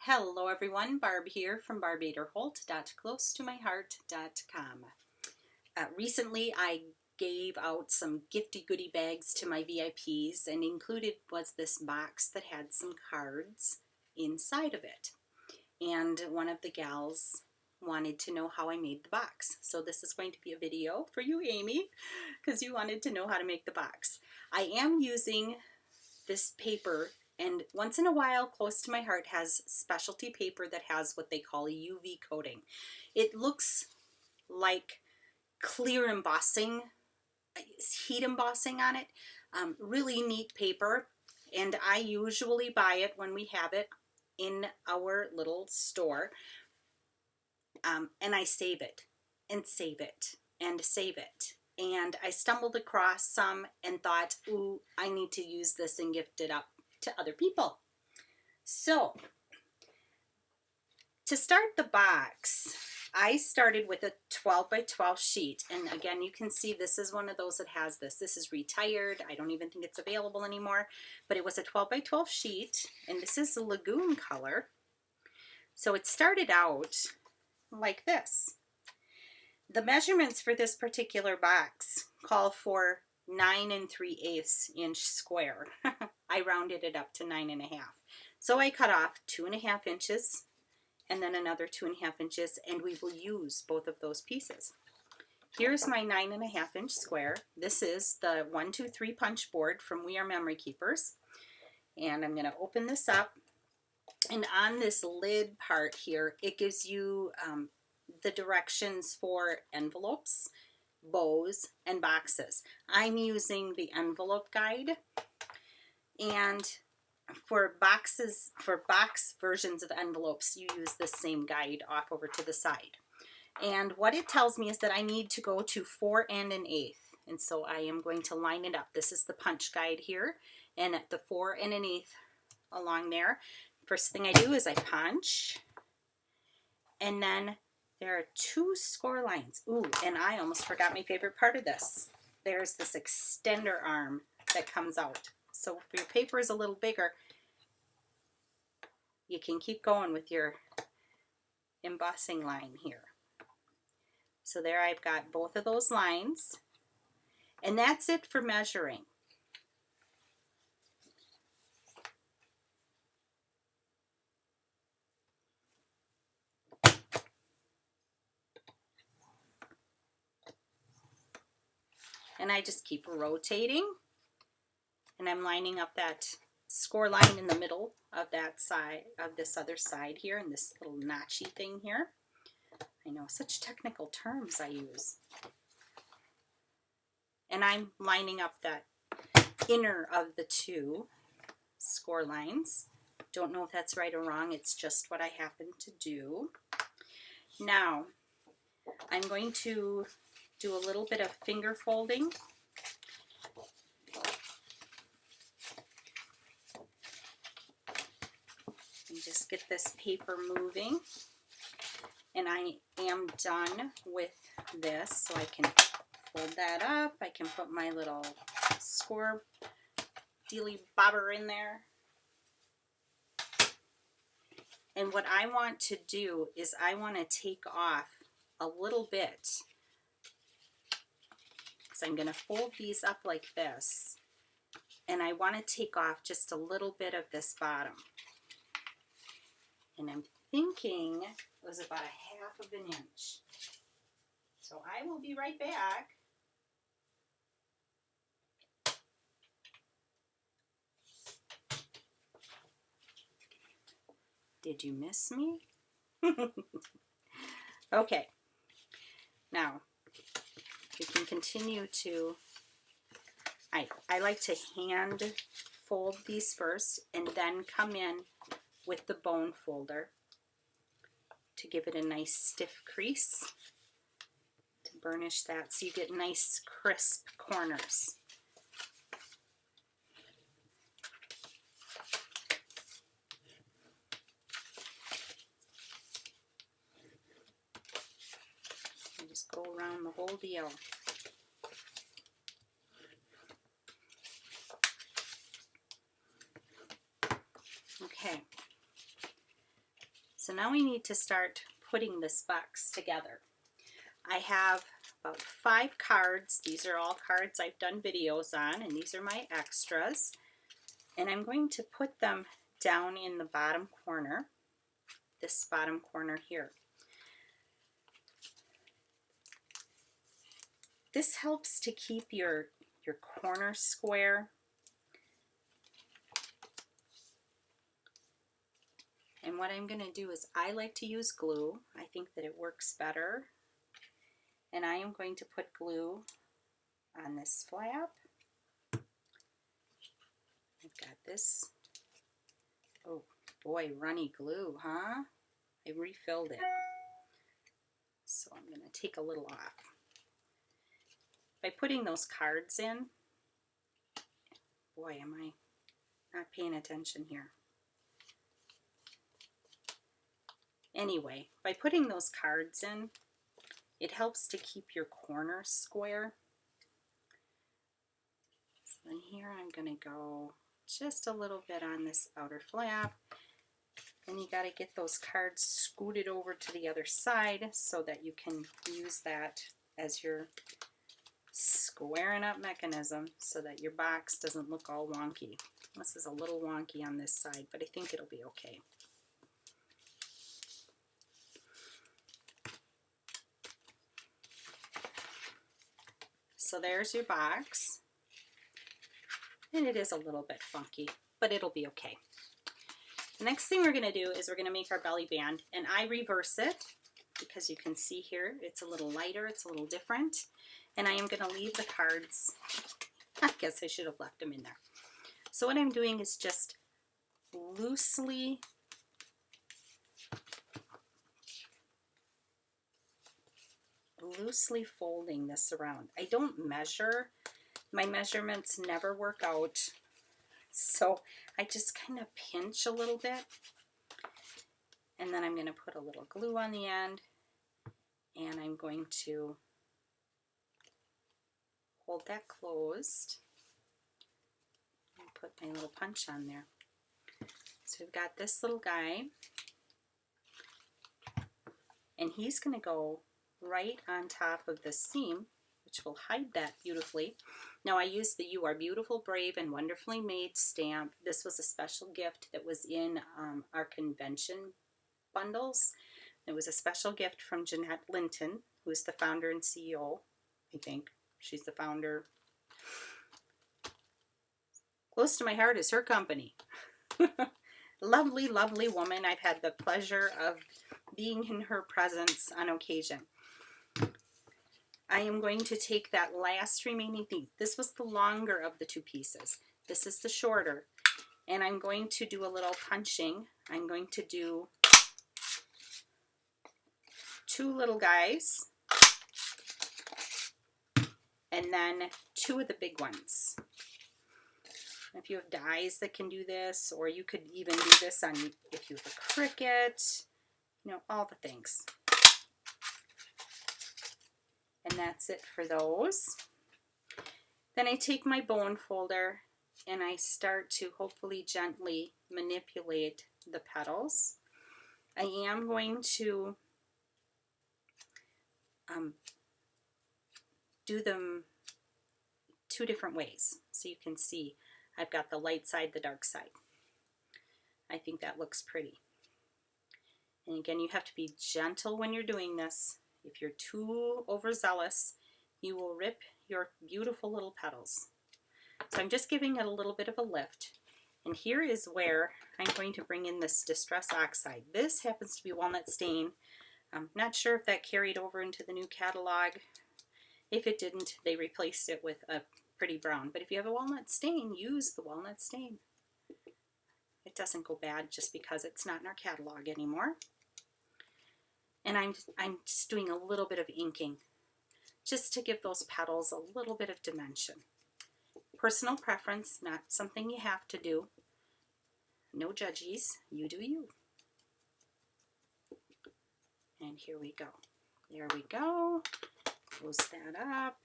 Hello everyone, Barb here from barbaderholt.closetomyheart.com. Recently I gave out some gifty goodie bags to my VIPs, and included was this box that had some cards inside of it. And one of the gals wanted to know how I made the box. So this is going to be a video for you, Amy, because you wanted to know how to make the box. I am using this paper, and once in a while Close to My Heart has specialty paper that has what they call a UV coating. It looks like clear embossing, heat embossing on it. Really neat paper, and I usually buy it when we have it in our little store, and I save it and save it and save it. And I stumbled across some and thought, ooh, I need to use this and gift it up to other people. So to start the box, I started with a 12 by 12 sheet. And again, you can see this is one of those that has this. This is retired. I don't even think it's available anymore, but it was a 12 by 12 sheet, and this is a lagoon color. So it started out like this. The measurements for this particular box call for 9 3/8 inch square. I rounded it up to 9.5. So I cut off 2.5 inches and then another 2.5 inches, and we will use both of those pieces. Here's my 9.5 inch square. This is the 1-2-3 punch board from We Are Memory Keepers. And I'm going to open this up, and on this lid part here, it gives you the directions for envelopes, bows, and boxes. I'm using the envelope guide, and for boxes, for box versions of envelopes, you use the same guide off over to the side. And what it tells me is that I need to go to 4 1/8, and so I am going to line it up. This is the punch guide here, and at the 4 1/8 along there, first thing I do is I punch, and then there are 2 score lines. Ooh, and I almost forgot my favorite part of this. There's this extender arm that comes out. So if your paper is a little bigger, you can keep going with your embossing line here. So there I've got both of those lines, and that's it for measuring. And I just keep rotating, and I'm lining up that score line in the middle of that side, of this other side here, and this little notchy thing here. I know, such technical terms I use. And I'm lining up that inner of the 2 score lines. Don't know if that's right or wrong, it's just what I happen to do. Now, I'm going to do a little bit of finger folding. And just get this paper moving. And I am done with this, so I can fold that up. I can put my little score dealy bobber in there. And what I want to do is I want to take off a little bit. So I'm going to fold these up like this, and I want to take off just a little bit of this bottom. And I'm thinking it was about 1/2 inch. So I will be right back. Did you miss me? Okay. Now, you can continue to, I like to hand fold these first and then come in with the bone folder to give it a nice stiff crease, to burnish that so you get nice crisp corners. And just go around the whole deal. Okay, So now we need to start putting this box together. I have about 5 cards. These are all cards I've done videos on, and these are my extras. And I'm going to put them down in the bottom corner, this bottom corner here. This helps to keep your corner square. And what I'm going to do is I like to use glue. I think that it works better. And I am going to put glue on this flap. I've got this. Oh boy, runny glue, huh? I refilled it. So I'm going to take a little off. By putting those cards in, boy, am I not paying attention here. Anyway, by putting those cards in, it helps to keep your corner square. So in here I'm going to go just a little bit on this outer flap. And you got to get those cards scooted over to the other side so that you can use that as your squaring up mechanism so that your box doesn't look all wonky. This is a little wonky on this side, but I think it'll be okay. So there's your box, and it is a little bit funky, but it'll be okay. The next thing we're going to do is we're going to make our belly band, and I reverse it because you can see here it's a little lighter, it's a little different, and I am going to leave the cards. I guess I should have left them in there. So what I'm doing is just loosely folding this around. I don't measure. My measurements never work out. So I just kind of pinch a little bit. And then I'm going to put a little glue on the end. And I'm going to hold that closed. And put my little punch on there. So we've got this little guy. And he's going to go right on top of the seam, which will hide that beautifully. Now I used the You Are Beautiful, Brave, and Wonderfully Made stamp. This was a special gift that was in our convention bundles. It was a special gift from Jeanette Lynton, who is the founder and CEO, I think. She's the founder. Close to my heart is her company. Lovely, lovely woman. I've had the pleasure of being in her presence on occasion. I am going to take that last remaining piece. This was the longer of the 2 pieces. This is the shorter. And I'm going to do a little punching. I'm going to do 2 little guys. And then 2 of the big ones. If you have dies that can do this, or you could even do this on if you have a Cricut, you know, all the things. And that's it for those. Then I take my bone folder and I start to hopefully gently manipulate the petals. I am going to do them 2 different ways so you can see. I've got the light side, the dark side. I think that looks pretty. And again, you have to be gentle when you're doing this. If you're too overzealous, you will rip your beautiful little petals. So I'm just giving it a little bit of a lift. And here is where I'm going to bring in this Distress Oxide. This happens to be Walnut Stain. I'm not sure if that carried over into the new catalog. If it didn't, they replaced it with a pretty brown. But if you have a Walnut Stain, use the Walnut Stain. It doesn't go bad just because it's not in our catalog anymore. And I'm just doing a little bit of inking just to give those petals a little bit of dimension. Personal preference, not something you have to do. No judgies, you do you. And here we go. There we go. Close that up.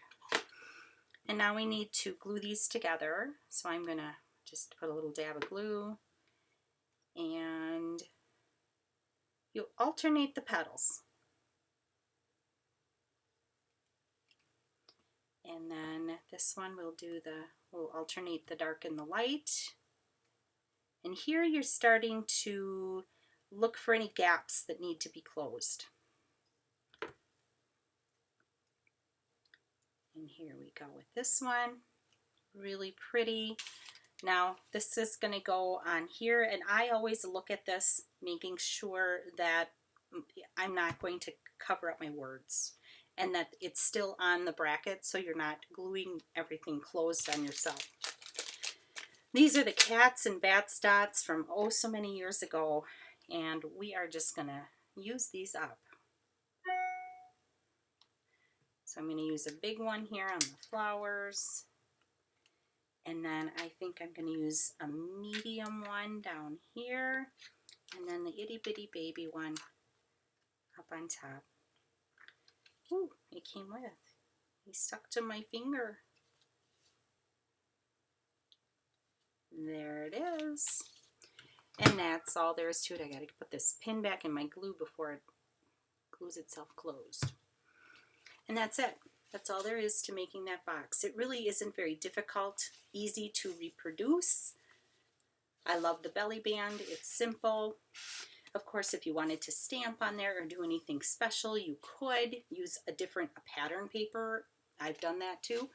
And now we need to glue these together. So I'm going to just put a little dab of glue and you alternate the petals. And then this one we'll alternate the dark and the light. And here you're starting to look for any gaps that need to be closed. And here we go with this one, really pretty. Now this is going to go on here, and I always look at this making sure that I'm not going to cover up my words and that it's still on the bracket so you're not gluing everything closed on yourself. These are the cats and bats dots from oh so many years ago, and we are just going to use these up. So I'm going to use a big one here on the flowers, and then I think I'm going to use a medium one down here, and then the itty bitty baby one up on top. Ooh, it came with. He stuck to my finger. There it is. And that's all there is to it. I gotta put this pin back in my glue before it glues itself closed. And that's it. That's all there is to making that box. It really isn't very difficult, easy to reproduce. I love the belly band. It's simple. Of course, if you wanted to stamp on there or do anything special, you could use a different pattern paper. I've done that too.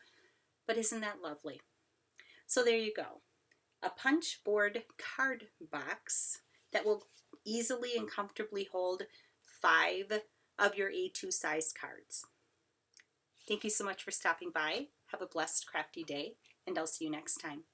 But isn't that lovely? So there you go. A Punchboard card box that will easily and comfortably hold 5 of your A2 sized cards. Thank you so much for stopping by. Have a blessed, crafty day, and I'll see you next time.